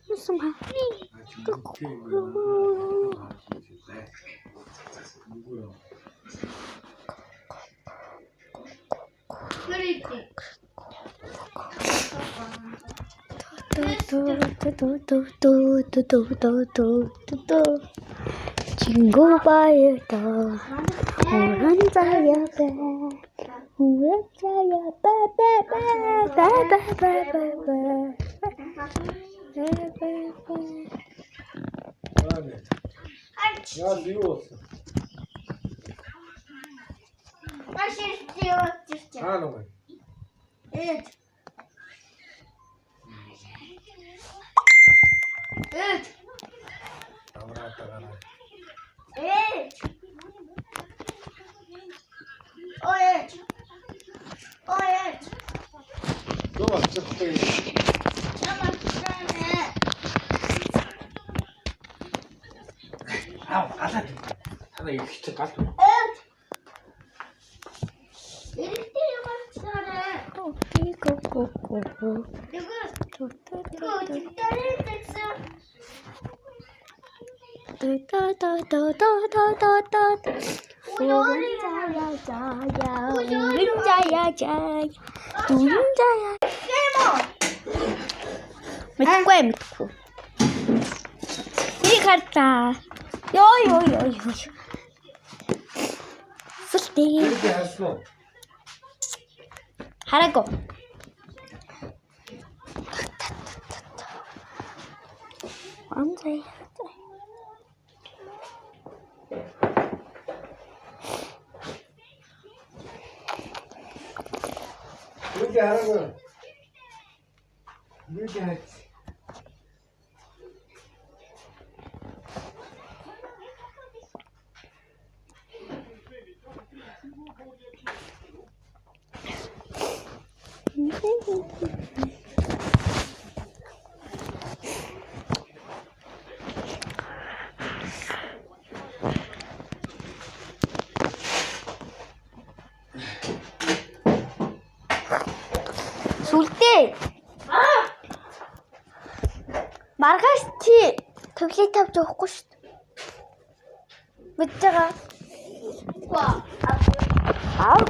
무슨 말? 친구 봐요다 우란자야 우란자야 Я злился. А ну. Дома чехты. 아, 가자. 하나 이거 진짜 가자. Mấy đi 갔다. 요요요요. 쓸데. 이렇게 했어. 하라고. 안돼. 이렇게 하라고. 이렇게 했지. 술때 маргаашти төглөө тавьж өгөхгүй шүү дээ. Мэдж байгаа. Аав